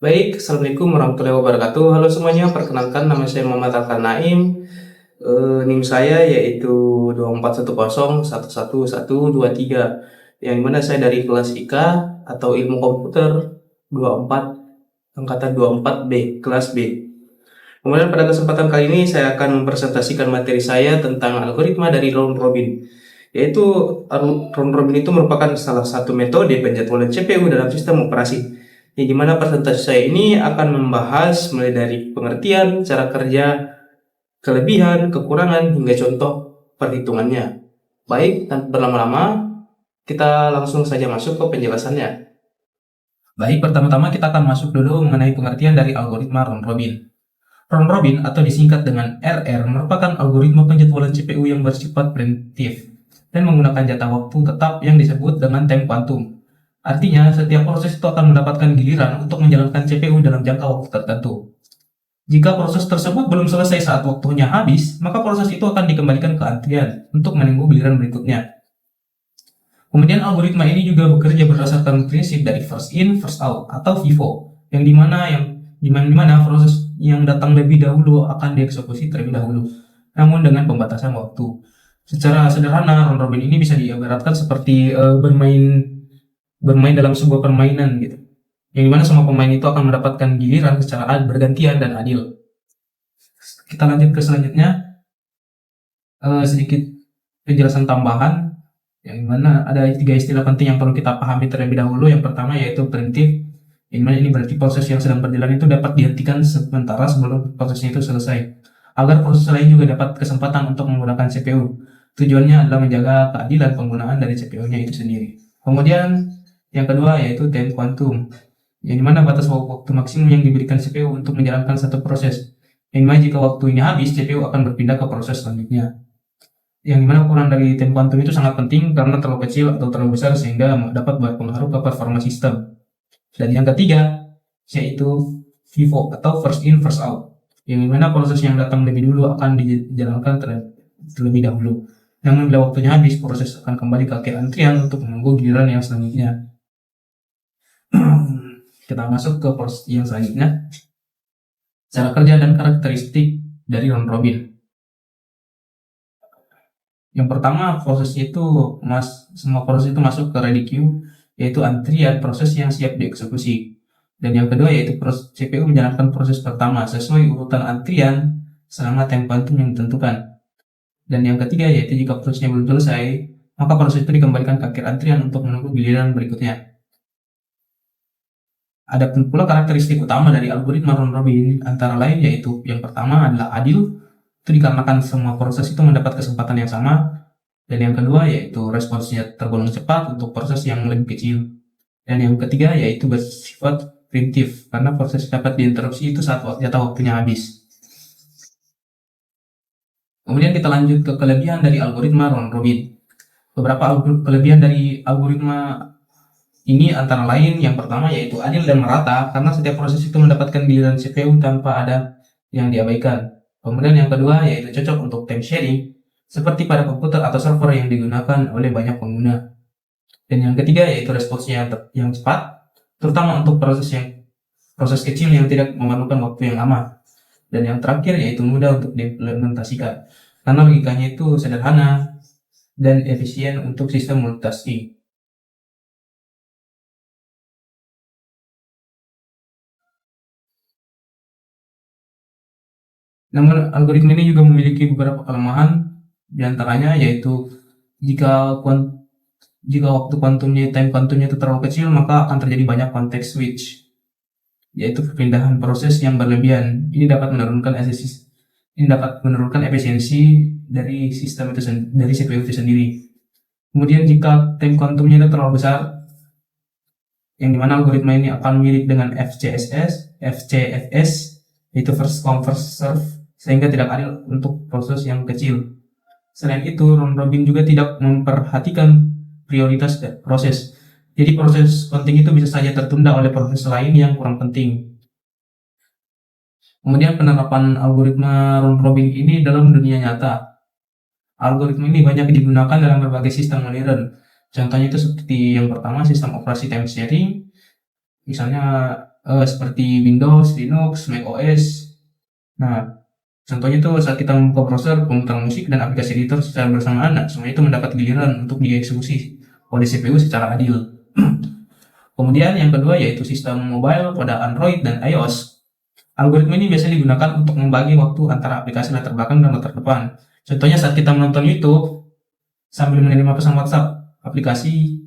Baik, Assalamualaikum warahmatullahi wabarakatuh. Halo semuanya, perkenalkan nama saya Muhammad Alkan Naim. NIM saya yaitu 2410111123, yang dimana saya dari kelas IK atau Ilmu Komputer 24, angkatan 24B, kelas B. Kemudian pada kesempatan kali ini saya akan mempresentasikan materi saya tentang algoritma dari round robin. Yaitu round robin itu merupakan salah satu metode penjadwalan CPU dalam sistem operasi, di mana presentasi saya ini akan membahas mulai dari pengertian, cara kerja, kelebihan, kekurangan, hingga contoh perhitungannya. Baik, tanpa berlama-lama, kita langsung saja masuk ke penjelasannya. Baik, pertama-tama kita akan masuk dulu mengenai pengertian dari algoritma round robin. Round robin atau disingkat dengan RR merupakan algoritma penjadwalan CPU yang bersifat preemptif dan menggunakan jatah waktu tetap yang disebut dengan time quantum. Artinya, setiap proses itu akan mendapatkan giliran untuk menjalankan CPU dalam jangka waktu tertentu. Jika proses tersebut belum selesai saat waktunya habis, maka proses itu akan dikembalikan ke antrian untuk menunggu giliran berikutnya. Kemudian algoritma ini juga bekerja berdasarkan prinsip dari first in, first out atau FIFO, yang dimana proses yang datang lebih dahulu akan dieksekusi terlebih dahulu, namun dengan pembatasan waktu. Secara sederhana, round robin ini bisa diibaratkan seperti bermain dalam sebuah permainan gitu, yang dimana semua pemain itu akan mendapatkan giliran secara bergantian dan adil. Kita lanjut ke selanjutnya, sedikit penjelasan tambahan, yang dimana ada 3 istilah penting yang perlu kita pahami terlebih dahulu. Yang pertama yaitu preemptif, yang dimana ini berarti proses yang sedang berjalan itu dapat dihentikan sementara sebelum prosesnya itu selesai, agar proses lain juga dapat kesempatan untuk menggunakan CPU. Tujuannya adalah menjaga keadilan penggunaan dari CPU-nya itu sendiri. Kemudian yang kedua yaitu time quantum, yang dimana batas waktu maksimum yang diberikan CPU untuk menjalankan satu proses, yang dimana jika waktu ini habis, CPU akan berpindah ke proses selanjutnya. Yang dimana ukuran dari time quantum itu sangat penting karena terlalu kecil atau terlalu besar sehingga dapat berpengaruh ke performa sistem. Dan yang ketiga yaitu FIFO atau first in first out, yang dimana proses yang datang lebih dulu akan dijalankan terlebih dahulu, namun bila waktunya habis, proses akan kembali ke antrian untuk menunggu giliran yang selanjutnya. Kita masuk ke proses yang selanjutnya, cara kerja dan karakteristik dari round robin. Yang pertama, semua proses itu masuk ke ready queue, yaitu antrian proses yang siap dieksekusi. Dan yang kedua yaitu CPU menjalankan proses pertama sesuai urutan antrian selama time quantum yang ditentukan. Dan yang ketiga yaitu jika prosesnya belum selesai, maka proses itu dikembalikan ke akhir antrian untuk menunggu giliran berikutnya. Ada pun pula karakteristik utama dari algoritma round robin, antara lain yaitu yang pertama adalah adil, itu dikarenakan semua proses itu mendapat kesempatan yang sama. Dan yang kedua yaitu responsnya tergolong cepat untuk proses yang lebih kecil. Dan yang ketiga yaitu bersifat preemptif, karena proses dapat diinterupsi itu saat jatah waktunya habis. Kemudian kita lanjut ke kelebihan dari algoritma round robin. Beberapa kelebihan dari algoritma ini antara lain yang pertama yaitu adil dan merata, karena setiap proses itu mendapatkan giliran CPU tanpa ada yang diabaikan. Kemudian yang kedua yaitu cocok untuk time sharing, seperti pada komputer atau server yang digunakan oleh banyak pengguna. Dan yang ketiga yaitu responsnya yang cepat, terutama untuk proses kecil yang tidak memerlukan waktu yang lama. Dan yang terakhir yaitu mudah untuk diimplementasikan, karena logikanya itu sederhana dan efisien untuk sistem multitasking. Namun algoritma ini juga memiliki beberapa kelemahan, diantaranya yaitu jika waktu time kuantumnya itu terlalu kecil, maka akan terjadi banyak context switch, yaitu perpindahan proses yang berlebihan. Ini dapat menurunkan efisiensi dari sistem itu dari CPU itu sendiri. Kemudian jika time kuantumnya itu terlalu besar, yang dimana algoritma ini akan mirip dengan FCFS, yaitu first come first serve, sehingga tidak adil untuk proses yang kecil. Selain itu, round robin juga tidak memperhatikan prioritas proses. Jadi proses penting itu bisa saja tertunda oleh proses lain yang kurang penting. Kemudian penerapan algoritma round robin ini dalam dunia nyata. Algoritma ini banyak digunakan dalam berbagai sistem modern. Contohnya itu seperti yang pertama, sistem operasi time sharing. Misalnya seperti Windows, Linux, macOS. Nah, contohnya itu saat kita membuka browser, pemutaran musik, dan aplikasi editor secara bersamaan, nah, semua itu mendapat giliran untuk dieksekusi oleh CPU secara adil. Kemudian yang kedua yaitu sistem mobile pada Android dan iOS. Algoritma ini biasanya digunakan untuk membagi waktu antara aplikasi latar belakang dan latar depan. Contohnya saat kita menonton YouTube sambil menerima pesan WhatsApp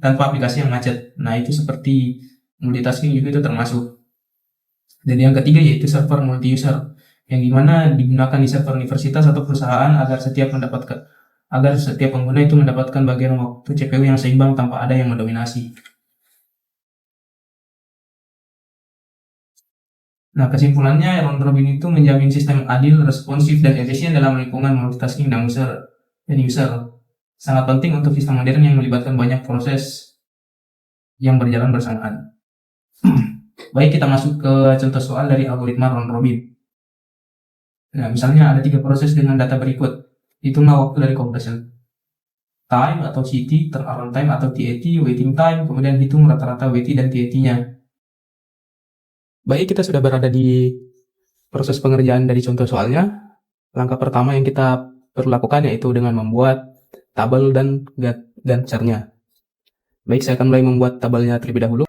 tanpa aplikasi yang macet. Nah, itu seperti multitasking juga itu termasuk. Dan yang ketiga yaitu server multi-user, yang dimana digunakan di server universitas atau perusahaan agar setiap pengguna itu mendapatkan bagian waktu CPU yang seimbang tanpa ada yang mendominasi. Nah, kesimpulannya, round robin itu menjamin sistem adil, responsif, dan efisien dalam lingkungan multitasking dan user. Sangat penting untuk sistem modern yang melibatkan banyak proses yang berjalan bersamaan. Baik, kita masuk ke contoh soal dari algoritma round robin. Nah, misalnya ada 3 proses dengan data berikut. Hitunglah waktu dari compression time atau CT, turnaround time atau TAT, waiting time, kemudian hitung rata-rata WT dan TAT-nya. Baik, kita sudah berada di proses pengerjaan dari contoh soalnya. Langkah pertama yang kita perlu lakukan yaitu dengan membuat tabel dan chart-nya. Baik, saya akan mulai membuat tabelnya terlebih dahulu.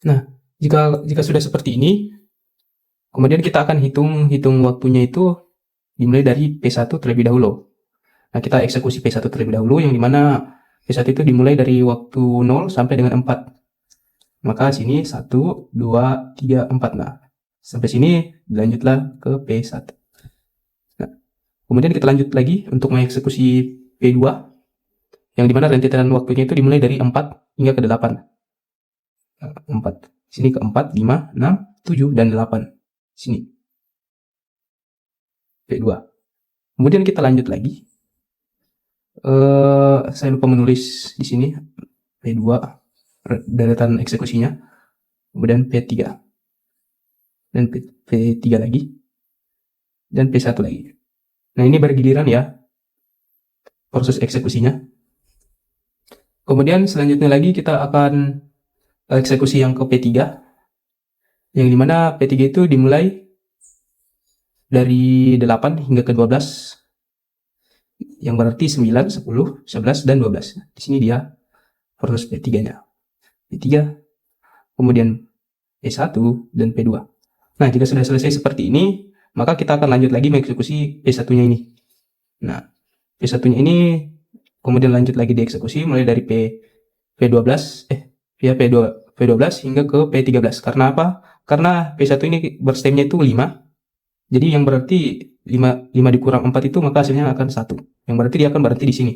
Nah, jika sudah seperti ini, kemudian kita akan hitung waktunya itu dimulai dari P1 terlebih dahulu. Nah, kita eksekusi P1 terlebih dahulu, yang dimana P1 itu dimulai dari waktu 0 sampai dengan 4. Maka sini 1, 2, 3, 4. Nah, sampai sini dilanjutlah ke P1. Nah, kemudian kita lanjut lagi untuk mengeksekusi P2, yang dimana rentetan waktunya itu dimulai dari 4 hingga ke 8. 4. Sini ke 4, 5, 6, 7, dan 8. Sini. P2. Kemudian kita lanjut lagi. Saya lupa menulis di sini. P2, deretan eksekusinya. Kemudian P3. Dan P3 lagi. Dan P1 lagi. Nah, ini bergiliran ya proses eksekusinya. Kemudian selanjutnya lagi kita akan eksekusi yang ke P3, yang dimana P3 itu dimulai dari 8 hingga ke 12, yang berarti 9, 10, 11, dan 12. Di sini dia proses P3-nya. P3, kemudian P1, dan P2. Nah, jika sudah selesai seperti ini, maka kita akan lanjut lagi mengeksekusi P1-nya ini. Nah, P1-nya ini kemudian lanjut lagi dieksekusi mulai dari P12 hingga ke P13. Karena apa? Karena P1 ini berstemnya itu 5. Jadi yang berarti 5 dikurang 4 itu maka hasilnya akan 1. Yang berarti dia akan berhenti di sini.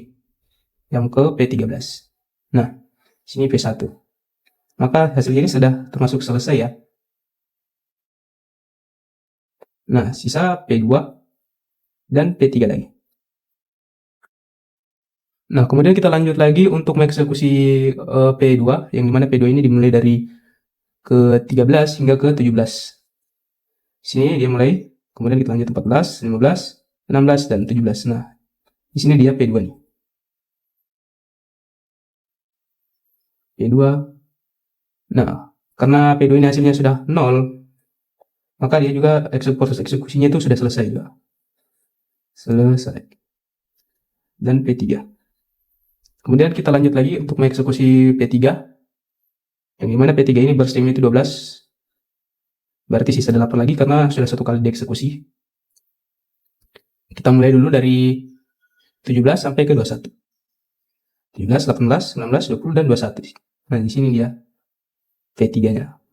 Yang ke P13. Nah, sini P1. Maka hasilnya ini sudah termasuk selesai ya. Nah, sisa P2 dan P3 lagi. Nah, kemudian kita lanjut lagi untuk mengeksekusi P2, yang dimana P2 ini dimulai dari ke 13 hingga ke 17. Sini dia mulai, kemudian kita lanjut 14, 15, 16, dan 17. Nah, di sini dia P2 nih. P2. Nah, karena P2 ini hasilnya sudah 0, maka dia juga proses eksekusinya itu sudah selesai juga. Selesai. Dan P3. Kemudian kita lanjut lagi untuk mengeksekusi P3, yang dimana P3 ini berstemnya itu 12. Berarti sisa 8 lagi karena sudah 1 kali dieksekusi. Kita mulai dulu dari 17 sampai ke 21. 17, 18, 19, 20, dan 21. Nah, di sini dia P3-nya.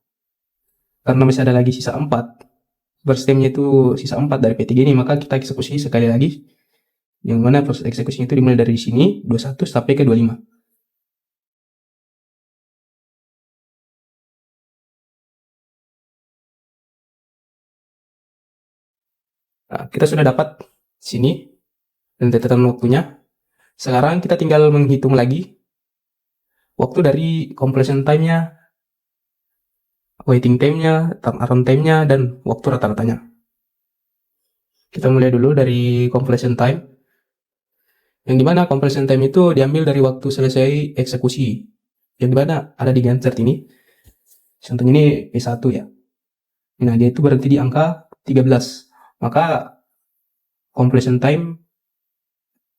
Karena masih ada lagi sisa 4, burst time-nya itu sisa 4 dari P3 ini, maka kita eksekusi sekali lagi, yang mana proses eksekusinya itu dimulai dari sini 21 sampai ke 25. Nah, kita sudah dapat sini dan catatan waktunya. Sekarang kita tinggal menghitung lagi waktu dari completion time-nya, waiting time-nya, turnaround time-nya, dan waktu rata-ratanya. Kita mulai dulu dari completion time, yang dimana completion time itu diambil dari waktu selesai eksekusi, yang dimana ada di Gantt chart ini. Contohnya ini P1 ya. Nah, dia itu berarti di angka 13. Maka completion time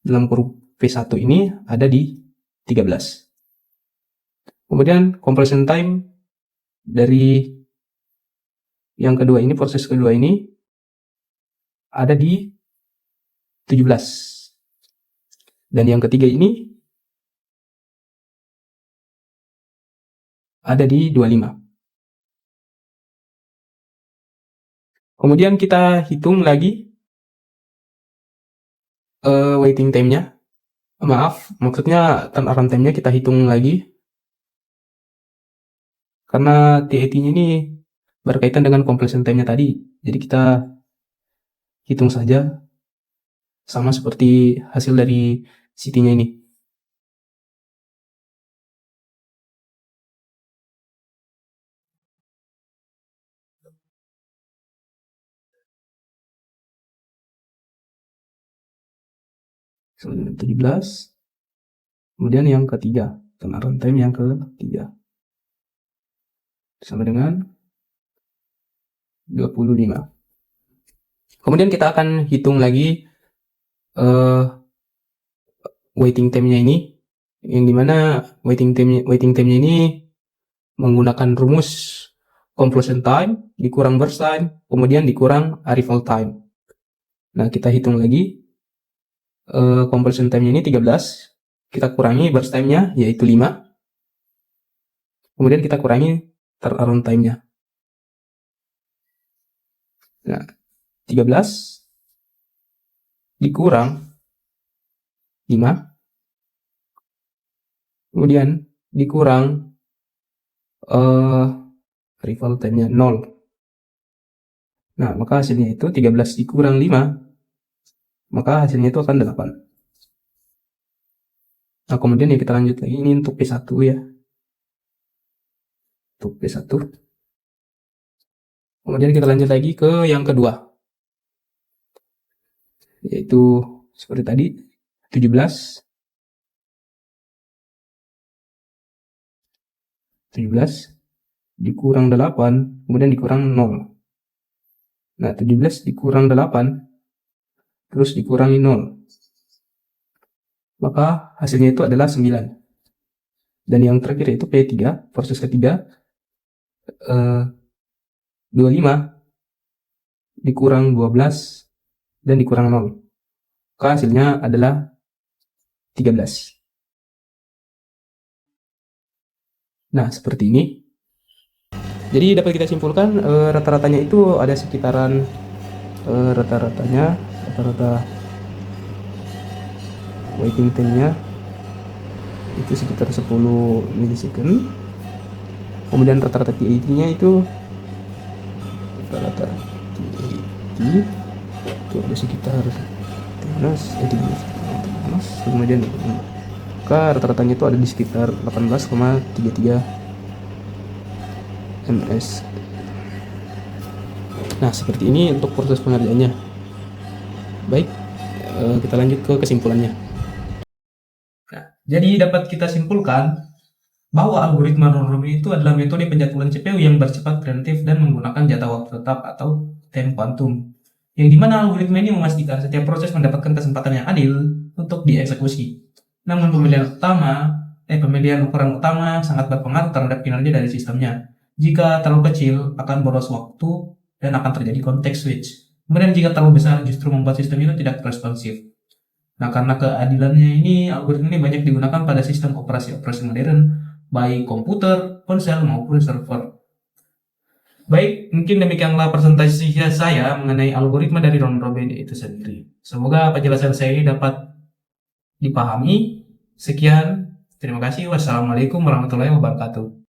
dalam kurung P1 ini ada di 13. Kemudian completion time dari yang kedua ini, proses kedua ini, ada di 17. Dan yang ketiga ini ada di 25. Kemudian kita hitung lagi waiting time-nya. Maaf, maksudnya turnaround time-nya kita hitung lagi. Karena TAT-nya ini berkaitan dengan completion time-nya tadi. Jadi kita hitung saja sama seperti hasil dari CT-nya ini. Kemudian 17. Kemudian yang ketiga, turnaround time yang ketiga. Sama dengan 25. Kemudian kita akan hitung lagi waiting time-nya ini, yang dimana waiting time-nya ini menggunakan rumus completion time dikurang burst time, kemudian dikurang arrival time. Nah, kita hitung lagi completion time-nya ini 13, kita kurangi burst time-nya yaitu 5, kemudian kita kurangi turnaround time-nya. Nah, 13 dikurang 5, kemudian dikurang arrival time-nya 0. Nah, maka hasilnya itu 13 dikurang 5, maka hasilnya itu akan 8. Nah, kemudian ya kita lanjut lagi, ini untuk P1 ya. Untuk P1. Kemudian kita lanjut lagi ke yang kedua, yaitu seperti tadi 17 dikurang 8, kemudian dikurang 0. Nah, 17 dikurang 8 terus dikurangi 0, maka hasilnya itu adalah 9. Dan yang terakhir yaitu P3, proses ketiga, 25 dikurang 12 dan dikurang 0, maka hasilnya adalah 13. Nah, seperti ini. Jadi dapat kita simpulkan rata-ratanya itu ada sekitaran rata-rata waiting time-nya itu sekitar 10 milisecond. Kemudian rata-rata TAT-nya itu rata-rata TAT itu ada sekitar 13, kemudian maka rata-ratanya itu ada di sekitar 18,33 ms. Nah, seperti ini untuk proses pengerjaannya. Baik, kita lanjut ke kesimpulannya. Nah, jadi dapat kita simpulkan bahwa algoritma non-robin itu adalah metode penjadwalan CPU yang bersifat preemptif dan menggunakan jatah waktu tetap atau time quantum, yang dimana algoritma ini memastikan setiap proses mendapatkan kesempatan yang adil untuk dieksekusi. Namun pemilihan ukuran utama sangat berpengaruh terhadap kinerja dari sistemnya. Jika terlalu kecil akan boros waktu dan akan terjadi context switch. Kemudian jika terlalu besar justru membuat sistem itu tidak responsif. Nah, karena keadilannya ini, algoritma ini banyak digunakan pada sistem operasi modern, baik komputer, ponsel maupun server. Baik, mungkin demikianlah presentasi saya mengenai algoritma dari round robin itu sendiri. Semoga penjelasan saya ini dapat dipahami. Sekian, terima kasih. Wassalamualaikum warahmatullahi wabarakatuh.